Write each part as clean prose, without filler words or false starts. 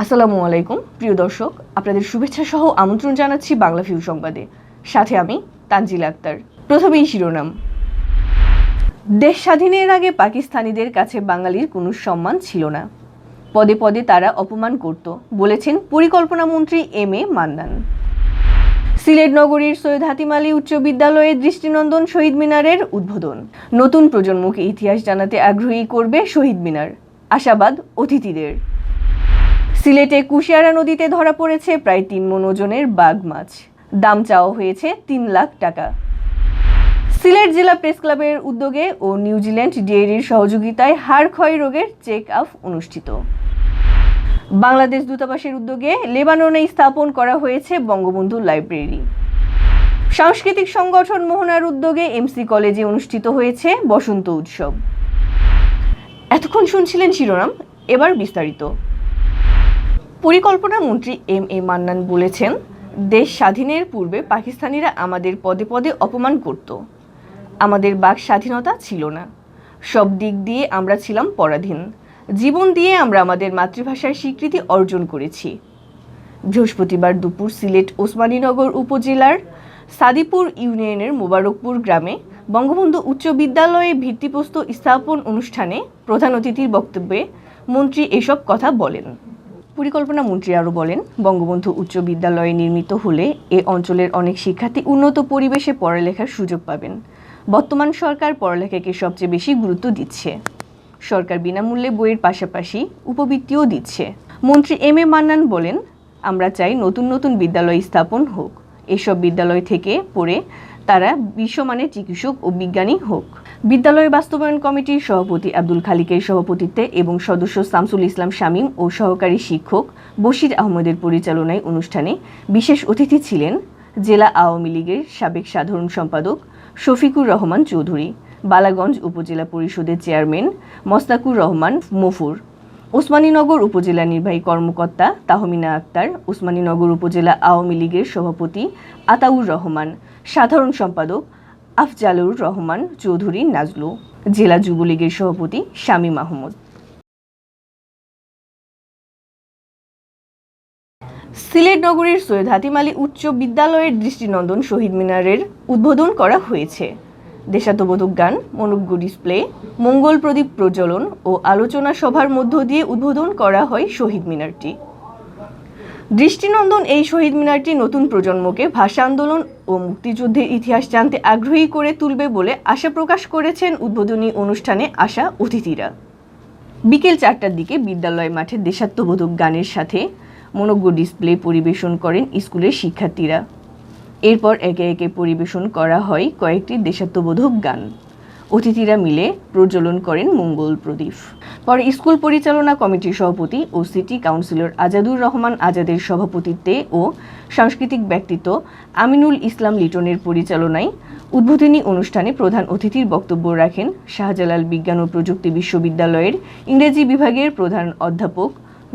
আসসালামু আলাইকুম প্রিয় দর্শক, আপনাদের শুভেচ্ছা সহ আমন্ত্রণ জানাচ্ছি বাংলা ভিউ সংবাদে। সাথে আমি তানজিল আক্তার। প্রথমেই শিরোনাম। দেশ স্বাধীনের আগে পাকিস্তানিদের কাছে বাঙালির কোনো সম্মান ছিল না, পদে পদে তারা অপমান করত, বলেছেন পরিকল্পনা মন্ত্রী এম.এ. মান্নান। সিলেট নগরীর সৈয়দ হাতিম আলী উচ্চ বিদ্যালয়ে দৃষ্টিনন্দন শহীদ মিনারের উদ্বোধন। নতুন প্রজন্মকে ইতিহাস জানাতে আগ্রহী করবে শহীদ মিনার, আশাবাদ অতিথিদের। সিলেটে কুশিয়ারা নদীতে ধরা পড়েছে প্রায় 3 মণ ওজনের বাঘ মাছ, দাম চাওয়া হয়েছে 3 লাখ টাকা। সিলেট জেলা প্রেস ক্লাবের উদ্যোগে ও নিউজিল্যান্ড ডেইরির সহযোগিতায় হাড় ক্ষয় রোগের চেক আপ অনুষ্ঠিত। বাংলাদেশ দূতাবাসের উদ্যোগে লেবাননে স্থাপন করা হয়েছে বঙ্গবন্ধু লাইব্রেরি। সাংস্কৃতিক সংগঠন মোহনার উদ্যোগে এমসি কলেজে অনুষ্ঠিত হয়েছে বসন্ত উৎসব। এতক্ষণ শুনছিলেন শিরোনাম, এবার বিস্তারিত। পরিকল্পনা মন্ত্রী এম.এ. মান্নান বলেছেন, দেশ স্বাধীনের পূর্বে পাকিস্তানিরা আমাদের পদে পদে অপমান করত। আমাদের বাক স্বাধীনতা ছিল না। সব দিক দিয়ে আমরা ছিলাম পরাধীন। জীবন দিয়ে আমরা আমাদের মাতৃভাষার স্বীকৃতি অর্জন করেছি। বৃহস্পতিবার দুপুর সিলেট ওসমানীনগর উপজেলার সাদিপুর ইউনিয়নের মোবারকপুর গ্রামে বঙ্গবন্ধু উচ্চ বিদ্যালয়ে ভিত্তিপ্রস্তর স্থাপন অনুষ্ঠানে প্রধান অতিথির বক্তব্যে মন্ত্রী এসব কথা বলেন। পরিকল্পনা মন্ত্রী আরও বলেন, বঙ্গবন্ধু উচ্চ বিদ্যালয়ে নির্মিত হলে এ অঞ্চলের অনেক শিক্ষার্থী উন্নত পরিবেশে পড়ালেখার সুযোগ পাবেন। বর্তমান সরকার পড়ালেখাকে সবচেয়ে বেশি গুরুত্ব দিচ্ছে। সরকার বিনামূল্যে বইয়ের পাশাপাশি উপবৃত্তিও দিচ্ছে। মন্ত্রী এম.এ. মান্নান বলেন, আমরা চাই নতুন নতুন বিদ্যালয় স্থাপন হোক। এসব বিদ্যালয় থেকে পড়ে তারা বিশ্বমানের চিকিৎসক ও বিজ্ঞানী হোক। বিদ্যালয় বাস্তবায়ন কমিটির সভাপতি আব্দুল খালিকের সভাপতিত্বে এবং সদস্য শামসুল ইসলাম শামীম ও সহকারী শিক্ষক বশির আহমদের পরিচালনায় অনুষ্ঠানে বিশেষ অতিথি ছিলেন জেলা আওয়ামী লীগের সাবেক সাধারণ সম্পাদক শফিকুর রহমান চৌধুরী, বালাগঞ্জ উপজেলা পরিষদের চেয়ারম্যান মোস্তাকুর রহমান মফুর, ওসমানীনগর উপজেলা নির্বাহী কর্মকর্তা তাহমিনা আক্তার, ওসমানীনগর উপজেলা আওয়ামী লীগের সভাপতি আতাউর রহমান, সাধারণ সম্পাদক আফজালুর রহমান চৌধুরী নাজলু, জেলা যুবলীগের সভাপতি শামীম আহমদ। সিলেট নগরীর সৈয়দ হাতিম আলী উচ্চ বিদ্যালয়ের দৃষ্টিনন্দন শহীদ মিনারের উদ্বোধন করা হয়েছে। দেশাত্মবোধক গান, মনোজ্ঞ ডিসপ্লে, মঙ্গল প্রদীপ প্রজ্বলন ও আলোচনা সভার মধ্য দিয়ে উদ্বোধন করা হয় শহীদ মিনারটি। দৃষ্টিনন্দন এই শহীদ মিনারটি নতুন প্রজন্মকে ভাষা আন্দোলন ও মুক্তিযুদ্ধের ইতিহাস জানতে আগ্রহী করে তুলবে বলে আশা প্রকাশ করেছেন উদ্বোধনী অনুষ্ঠানে আসা অতিথিরা। বিকেল 4টার দিকে বিদ্যালয় মাঠে দেশাত্মবোধক গানের সাথে মনোজ্ঞ ডিসপ্লে পরিবেশন করেন স্কুলের শিক্ষার্থীরা। এরপর একে একে পরিবেশন করা হয় কয়েকটি দেশাত্মবোধক গান। অতিথিরা মিলে প্রজ্বলন করেন মঙ্গল প্রদীপ। পরে স্কুল পরিচালনা কমিটির সভাপতি ও সিটি কাউন্সিলর আজাদুর রহমান আজাদের সভাপতিত্বে ও সাংস্কৃতিক ব্যক্তিত্ব আমিনুল ইসলাম লিটনের পরিচালনায় উদ্বোধনী অনুষ্ঠানে প্রধান অতিথির বক্তব্য রাখেন শাহজালাল বিজ্ঞান ও প্রযুক্তি বিশ্ববিদ্যালয়ের ইংরেজি বিভাগের প্রধান অধ্যাপক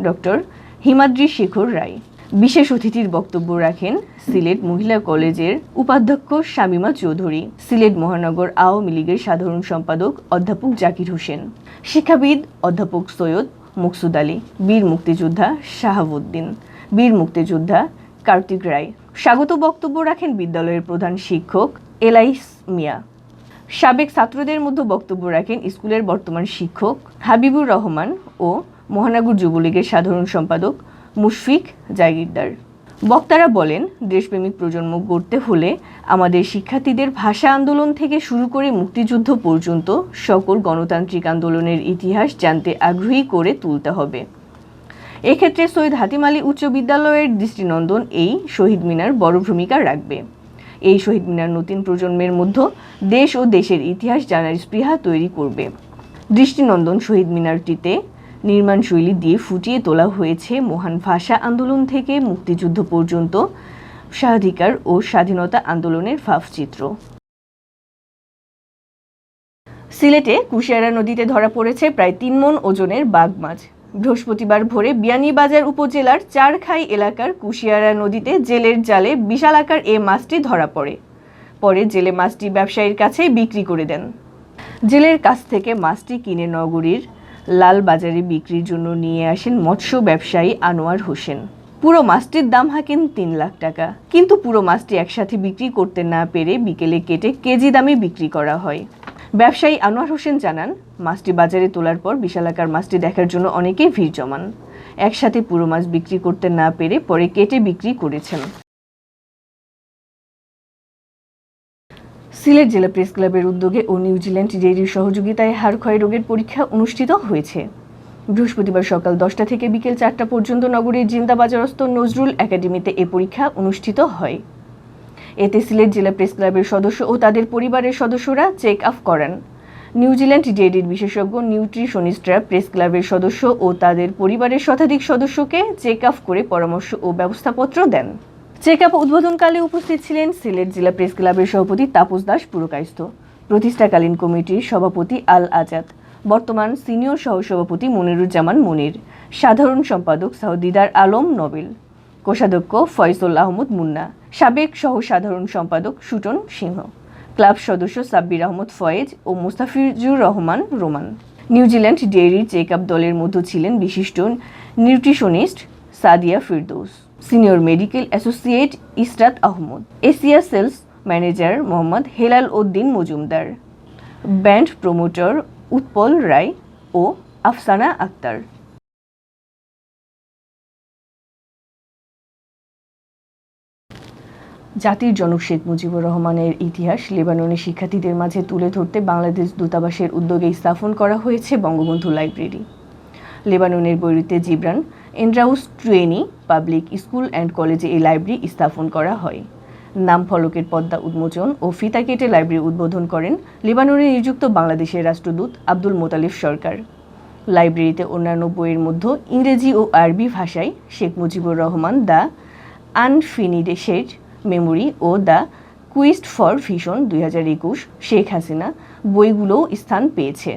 ডক্টর হিমাদ্রি শেখর রায়। বিশেষ অতিথির বক্তব্য রাখেন সিলেট মহিলা কলেজের উপাধ্যক্ষ শামীমা চৌধুরী, সিলেট মহানগর আওয়ামী লীগের সাধারণ সম্পাদক অধ্যাপক জাকির হোসেন, শিক্ষাবিদ অধ্যাপক সৈয়দ মকসুদ আলী, বীর মুক্তিযোদ্ধা শাহাবুদ্দিন, বীর মুক্তিযোদ্ধা কার্তিক রায়। স্বাগত বক্তব্য রাখেন বিদ্যালয়ের প্রধান শিক্ষক এলাইস মিয়া। সাবেক ছাত্রদের মধ্যে বক্তব্য রাখেন স্কুলের বর্তমান শিক্ষক হাবিবুর রহমান ও মহানগর যুবলীগের সাধারণ সম্পাদক মুশফিক জাগিরদার। বক্তারা বলেন, দেশপ্রেমিক প্রজন্ম গড়তে হলে আমাদের শিক্ষার্থীদের ভাষা আন্দোলন থেকে শুরু করে মুক্তিযুদ্ধ পর্যন্ত সকল গণতান্ত্রিক আন্দোলনের ইতিহাস জানতে আগ্রহী করে তুলতে হবে। এক্ষেত্রে সৈয়দ হাতিম আলী উচ্চ বিদ্যালয়ের দৃষ্টিনন্দন এই শহীদ মিনার বড় ভূমিকা রাখবে। এই শহীদ মিনার নতুন প্রজন্মের মধ্যে দেশ ও দেশের ইতিহাস জানার স্পৃহা তৈরি করবে। দৃষ্টিনন্দন শহীদ মিনারটিতে নির্মাণশৈলী দিয়ে ফুটিয়ে তোলা হয়েছে মহান ভাষা আন্দোলন থেকে মুক্তিযুদ্ধ পর্যন্ত স্বাধিকার ও স্বাধীনতা আন্দোলনের ভাবচিত্র। সিলেটে কুশিয়ারা নদীতে ধরা পড়েছে প্রায় 3 মণ ওজনের বাঘ মাছ। বৃহস্পতিবার ভোরে বিয়ানীবাজার উপজেলার চারখাই এলাকার কুশিয়ারা নদীতে জেলের জালে বিশাল আকার এ মাছটি ধরা পড়ে। পরে জেলে মাছটি ব্যবসায়ীর কাছে বিক্রি করে দেন। জেলের কাছ থেকে মাছটি কিনে নগরীর লাল বাজারে বিক্রির জন্য নিয়ে আসেন মৎস্য ব্যবসায়ী আনোয়ার হোসেন। পুরো মাছটির দাম হাঁকেন 3 লাখ টাকা, কিন্তু পুরো মাছটি একসাথে বিক্রি করতে না পেরে বিকেলে কেটে কেজি দামে বিক্রি করা হয়। ব্যবসায়ী আনোয়ার হোসেন জানান, মাছটি বাজারে তোলার পর বিশালাকার মাছটি দেখার জন্য অনেকেই ভিড় জমান। একসাথে পুরো মাছ বিক্রি করতে না পেরে পরে কেটে বিক্রি করেছেন। সিলেট জেলা প্রেস ক্লাবের উদ্যোগে ও নিউজিল্যান্ড ডেইরির সহযোগিতায় হাড় ক্ষয় রোগের পরীক্ষা অনুষ্ঠিত হয়েছে। বৃহস্পতিবার সকাল 10টা থেকে বিকেল 4টা পর্যন্ত নগরীর জিন্দাবাজারস্থ নজরুল একাডেমিতে এ পরীক্ষা অনুষ্ঠিত হয়। এতে সিলেট জেলা প্রেস ক্লাবের সদস্য ও তাদের পরিবারের সদস্যরা চেক আপ করান। নিউজিল্যান্ড ডেইরির বিশেষজ্ঞ নিউট্রিশনিস্টরা প্রেস ক্লাবের সদস্য ও তাদের পরিবারের শতাধিক সদস্যকে চেক আপ করে পরামর্শ ও ব্যবস্থাপত্র দেন। চেক আপ উদ্বোধনকালে উপস্থিত ছিলেন সিলেট জেলা প্রেস ক্লাবের সভাপতি তাপস দাস পুরকায়স্থ, প্রতিষ্ঠাকালীন কমিটির সভাপতি আল আজাদ, বর্তমান সিনিয়র সহসভাপতি মনিরুজ্জামান মনির, সাধারণ সম্পাদক সাউদিদার আলম নবেল, কোষাধ্যক্ষ ফয়সল আহমদ মুন্না, সাবেক সহ সাধারণ সম্পাদক সুটন সিংহ, ক্লাব সদস্য সাব্বির আহমদ ফয়েজ ও Mustafizur Rahman Roman. New Zealand dairy check up দলের মধ্যে ছিলেন বিশিষ্ট nutritionist Sadia Firdous, senior medical associate Israt Ahmed, Asia sales manager Mohammad Helal Uddin Majumdar, brand promoter Utpal Roy ও আফসানা আক্তার। জাতির জনক শেখ মুজিবুর রহমানের ইতিহাস লেবাননের শিক্ষার্থীদের মাঝে তুলে ধরতে বাংলাদেশ দূতাবাসের উদ্যোগে স্থাপন করা হয়েছে বঙ্গবন্ধু লাইব্রেরি। লেবাননের বৈরুতে জিব্রান এন্ড্রাউস টুয়েনি পাবলিক স্কুল অ্যান্ড কলেজে এই লাইব্রেরি স্থাপন করা হয়। নাম ফলকের পর্দা উন্মোচন ও ফিতা কেটে লাইব্রেরি উদ্বোধন করেন লেবাননে নিযুক্ত বাংলাদেশের রাষ্ট্রদূত আব্দুল মোতালিব সরকার। লাইব্রেরিতে অন্যান্য বইয়ের মধ্যে ইংরেজি ও আরবি ভাষায় Sheikh Mujibur Rahman the unfinished memory ও the quest for vision 2021 Sheikh Hasina বইগুলোও স্থান পেয়েছে।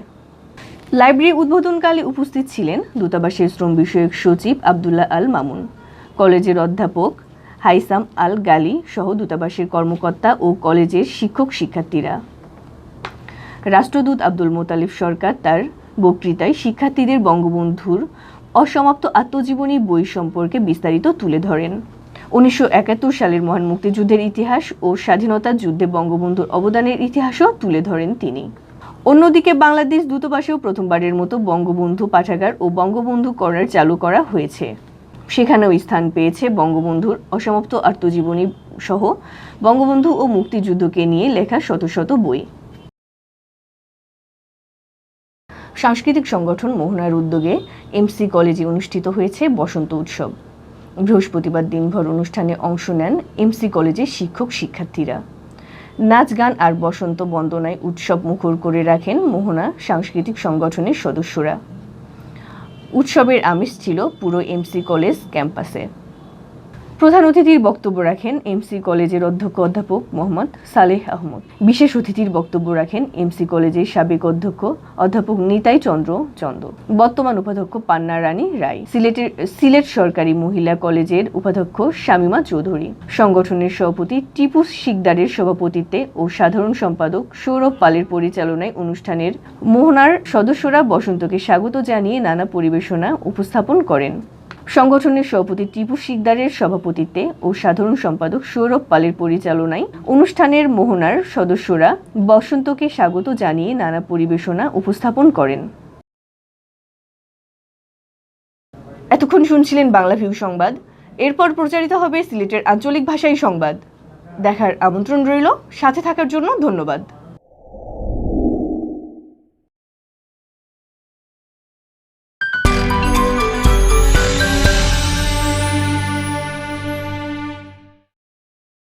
লাইব্রেরি উদ্বোধনকালে উপস্থিত ছিলেন দূতাবাসের শ্রম বিষয়ক সচিব আবদুল্লাহ আল মামুন, কলেজের অধ্যাপক হাইসাম আল গালি সহ দূতাবাসের কর্মকর্তা ও কলেজের শিক্ষক শিক্ষার্থীরা। রাষ্ট্রদূত আব্দুল মোতালিব সরকার তার বক্তৃতায় শিক্ষার্থীদের বঙ্গবন্ধুর অসমাপ্ত আত্মজীবনী বই সম্পর্কে বিস্তারিত তুলে ধরেন। 1971 সালের মহান মুক্তিযুদ্ধের ইতিহাস ও স্বাধীনতা যুদ্ধে বঙ্গবন্ধুর অবদানের ইতিহাসও তুলে ধরেন তিনি। অন্যদিকে বাংলাদেশ দূতাবাসেও প্রথমবারের মতো বঙ্গবন্ধু পাঠাগার ও বঙ্গবন্ধু কর্নার চালু করা হয়েছে। সেখানেও স্থান পেয়েছে বঙ্গবন্ধুর অসমাপ্ত আত্মজীবনী সহ বঙ্গবন্ধু ও মুক্তিযুদ্ধকে নিয়ে লেখা শত শত বই। সাংস্কৃতিক সংগঠন মোহনার উদ্যোগে এমসি কলেজে অনুষ্ঠিত হয়েছে বসন্ত উৎসব। বৃহস্পতিবার দিনভর অনুষ্ঠানে অংশ নেন এমসি কলেজের শিক্ষক শিক্ষার্থীরা। নাচ গান আর বসন্ত বন্দনায় উৎসব মুখর করে রাখেন মোহনা সাংস্কৃতিক সংগঠনের সদস্যরা। উৎসবের আমেজ ছিল পুরো এমসি কলেজ ক্যাম্পাসে। প্রধান অতিথির বক্তব্য রাখেন এমসি কলেজের অধ্যক্ষ অধ্যাপক মোহাম্মদ সালেহ আহমদ। বিশেষ অতিথির বক্তব্য রাখেন এমসি কলেজের সাবেক অধ্যক্ষ অধ্যাপক নিতাই চন্দ্র চন্দ, বর্তমান উপাধ্যক্ষ পান্না রানী রায়, সিলেট সরকারি মহিলা কলেজের উপাধ্যক্ষ শামিমা চৌধুরী, সংগঠনের সভাপতি টিপু শিকদারের সভাপতিত্বে ও সাধারণ সম্পাদক সৌরভ পালের পরিচালনায় অনুষ্ঠানের মোহনার সদস্যরা বসন্তকে স্বাগত জানিয়ে নানা পরিবেশনা উপস্থাপন করেন। সংগঠনের সভাপতি টিপু শিকদারের সভাপতিত্বে ও সাধারণ সম্পাদক সৌরভ পালের পরিচালনায় অনুষ্ঠানের মোহনার সদস্যরা বসন্তকে স্বাগত জানিয়ে নানা পরিবেশনা উপস্থাপন করেন। এতক্ষণ শুনছিলেন বাংলাভিউ সংবাদ। এরপর প্রচারিত হবে সিলেটের আঞ্চলিক ভাষায় সংবাদ। দেখার আমন্ত্রণ রইল। সাথে থাকার জন্য ধন্যবাদ।